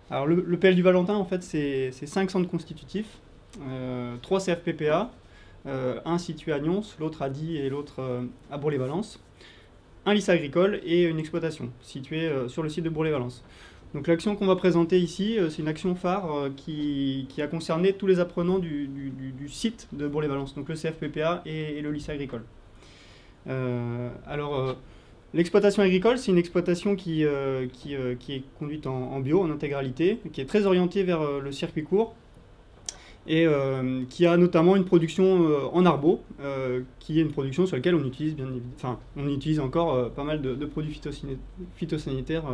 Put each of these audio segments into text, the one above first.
Alors le PL du Valentin, en fait, c'est 5 centres constitutifs, 3 CFPPA, un situé à Nyons, l'autre à Die et l'autre à Bourg-les-Valences, un lycée agricole et une exploitation située sur le site de Bourg-les-Valences. Donc l'action qu'on va présenter ici, c'est une action phare qui a concerné tous les apprenants du site de Bourg-les-Valences, donc le CFPPA et le lycée agricole. L'exploitation agricole, c'est une exploitation qui est conduite en bio, en intégralité, qui est très orientée vers le circuit court et qui a notamment une production en arbo, qui est une production sur laquelle on utilise encore pas mal de produits phytosanitaires.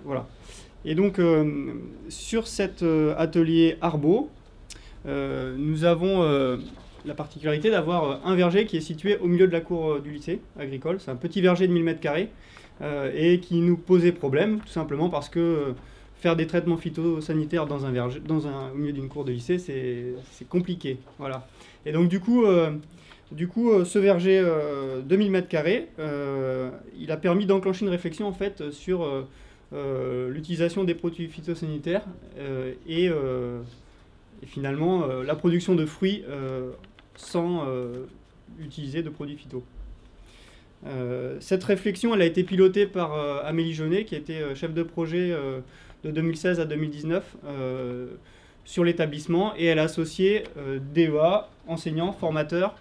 Voilà. Et donc, sur cet atelier arbo, nous avons la particularité d'avoir un verger qui est situé au milieu de la cour du lycée agricole. C'est un petit verger de 1000 m² et qui nous posait problème, tout simplement parce que faire des traitements phytosanitaires dans un verger, au milieu d'une cour de lycée, c'est compliqué. Voilà. Et donc du coup, ce verger de 1000 m², il a permis d'enclencher une réflexion en fait sur l'utilisation des produits phytosanitaires et finalement la production de fruits sans utiliser de produits phyto. Cette réflexion, elle a été pilotée par Amélie Jeunet, qui était chef de projet de 2016 à 2019 sur l'établissement, et elle a associé DEA, enseignants, formateurs,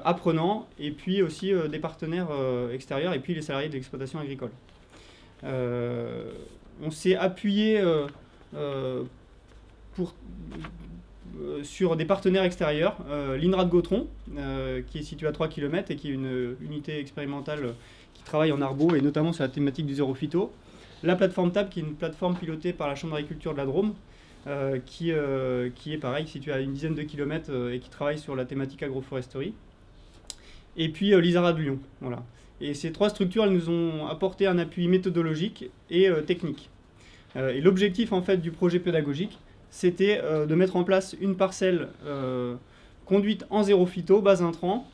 apprenants, et puis aussi des partenaires extérieurs, et puis les salariés de l'exploitation agricole. On s'est appuyé sur des partenaires extérieurs, l'INRA de Gautron, qui est situé à 3 km et qui est une unité expérimentale qui travaille en arbo et notamment sur la thématique du zéro phyto. La plateforme TAP, qui est une plateforme pilotée par la Chambre d'agriculture de la Drôme, qui est pareil, située à une dizaine de kilomètres et qui travaille sur la thématique agroforesterie. Et puis l'ISARA de Lyon. Voilà. Et ces 3 structures, elles nous ont apporté un appui méthodologique et technique. Et l'objectif en fait du projet pédagogique, c'était de mettre en place une parcelle conduite en zéro phyto, base intrant,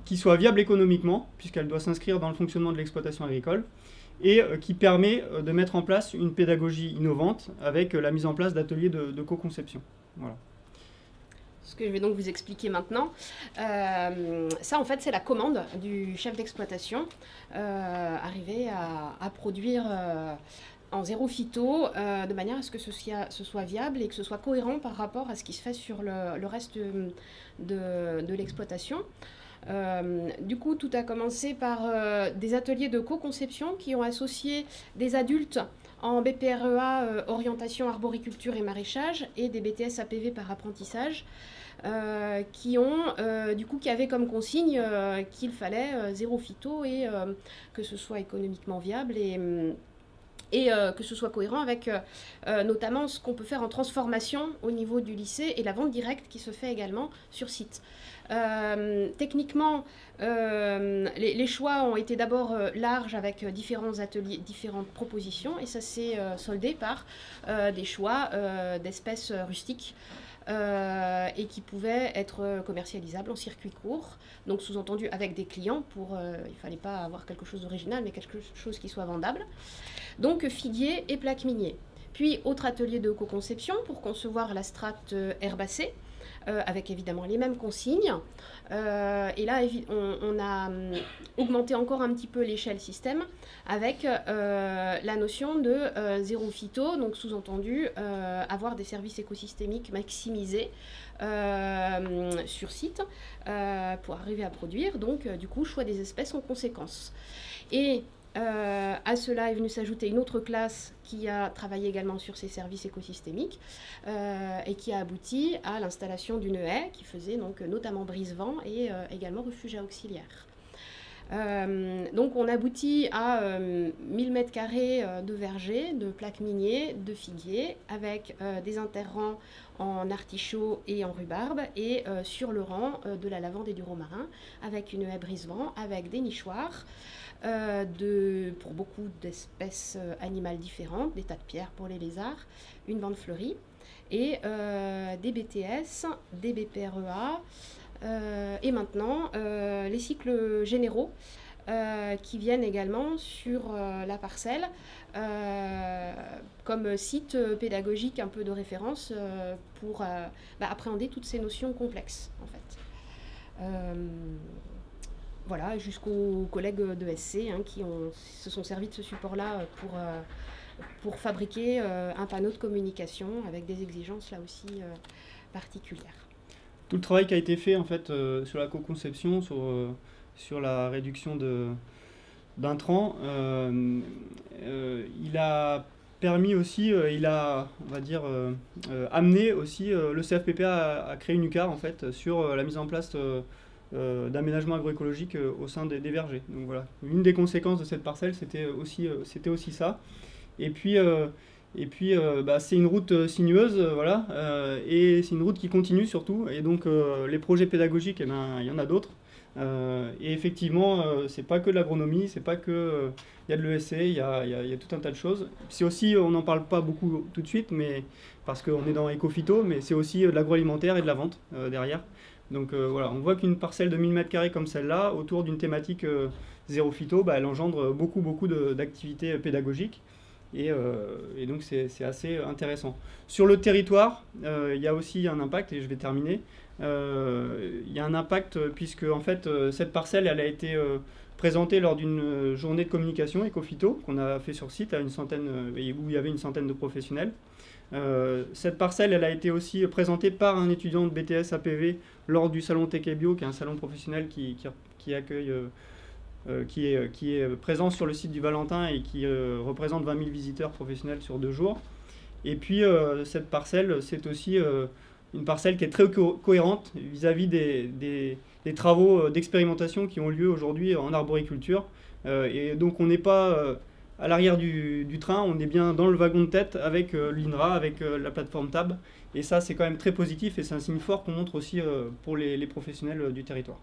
qui soit viable économiquement, puisqu'elle doit s'inscrire dans le fonctionnement de l'exploitation agricole, et qui permet de mettre en place une pédagogie innovante avec la mise en place d'ateliers de co-conception. Voilà. Ce que je vais donc vous expliquer maintenant, ça en fait c'est la commande du chef d'exploitation, arriver à produire en zéro phyto, de manière à ce que ce soit viable et que ce soit cohérent par rapport à ce qui se fait sur le reste de l'exploitation. Du coup, tout a commencé par des ateliers de co-conception qui ont associé des adultes en BPREA orientation arboriculture et maraîchage et des BTS APV par apprentissage qui avaient comme consigne qu'il fallait zéro phyto et que ce soit économiquement viable et que ce soit cohérent avec notamment ce qu'on peut faire en transformation au niveau du lycée et la vente directe qui se fait également sur site. Techniquement, les choix ont été d'abord larges avec différents ateliers, différentes propositions, et ça s'est soldé par des choix d'espèces rustiques et qui pouvaient être commercialisables en circuit court, donc sous-entendu avec des clients pour, il ne fallait pas avoir quelque chose d'original, mais quelque chose qui soit vendable. Donc figuier et plaques minier. Puis autre atelier de co-conception pour concevoir la strate herbacée, avec évidemment les mêmes consignes. Et là, on a augmenté encore un petit peu l'échelle système avec la notion de zéro phyto, donc sous-entendu avoir des services écosystémiques maximisés sur site pour arriver à produire. Donc, du coup, choix des espèces en conséquence. Et à cela est venue s'ajouter une autre classe qui a travaillé également sur ces services écosystémiques et qui a abouti à l'installation d'une haie qui faisait donc notamment brise-vent et également refuge auxiliaire. Donc on aboutit à 1000 m² de verger, de plaques miniers, de figuiers, avec des interrangs en artichaut et en rhubarbe, et sur le rang de la lavande et du romarin, avec une haie brise-vent, avec des nichoirs, pour beaucoup d'espèces animales différentes, des tas de pierres pour les lézards, une bande fleurie, et des BTS, des BPREA, et maintenant les cycles généraux qui viennent également sur la parcelle comme site pédagogique un peu de référence pour appréhender toutes ces notions complexes en fait. Voilà, jusqu'aux collègues de SC qui se sont servis de ce support-là pour fabriquer un panneau de communication avec des exigences là aussi particulières. Tout le travail qui a été fait en fait sur la co-conception, sur la réduction d'intrants, il a permis aussi, il a, on va dire, amené aussi le CFPPA à créer une UCAR en fait sur la mise en place d'aménagement agroécologique au sein des vergers. Donc voilà, une des conséquences de cette parcelle, c'était aussi ça. Et puis c'est une route sinueuse, voilà, et c'est une route qui continue surtout. Et donc les projets pédagogiques, il y en a d'autres. Et effectivement, c'est pas que de l'agronomie, c'est pas que il y a de l'ESC, il y a tout un tas de choses. C'est aussi, on n'en parle pas beaucoup tout de suite, mais parce qu'on est dans éco-phyto, mais c'est aussi de l'agroalimentaire et de la vente derrière. Donc voilà, on voit qu'une parcelle de 1000 m² comme celle-là, autour d'une thématique zéro phyto, elle engendre beaucoup d'activités pédagogiques. Et donc c'est assez intéressant. Sur le territoire, il y a aussi un impact, et je vais terminer. Il y a un impact puisque en fait cette parcelle elle a été présentée lors d'une journée de communication éco-phyto qu'on a fait sur site à une centaine, où il y avait une centaine de professionnels. Cette parcelle elle a été aussi présentée par un étudiant de BTS APV lors du salon Tech et Bio, qui est un salon professionnel qui accueille qui est présent sur le site du Valentin et qui représente 20 000 visiteurs professionnels sur 2 jours. Et puis cette parcelle, c'est aussi une parcelle qui est très cohérente vis-à-vis des travaux d'expérimentation qui ont lieu aujourd'hui en arboriculture. Et donc on n'est pas à l'arrière du train, on est bien dans le wagon de tête avec l'INRA, avec la plateforme TAB. Et ça, c'est quand même très positif et c'est un signe fort qu'on montre aussi pour les professionnels du territoire.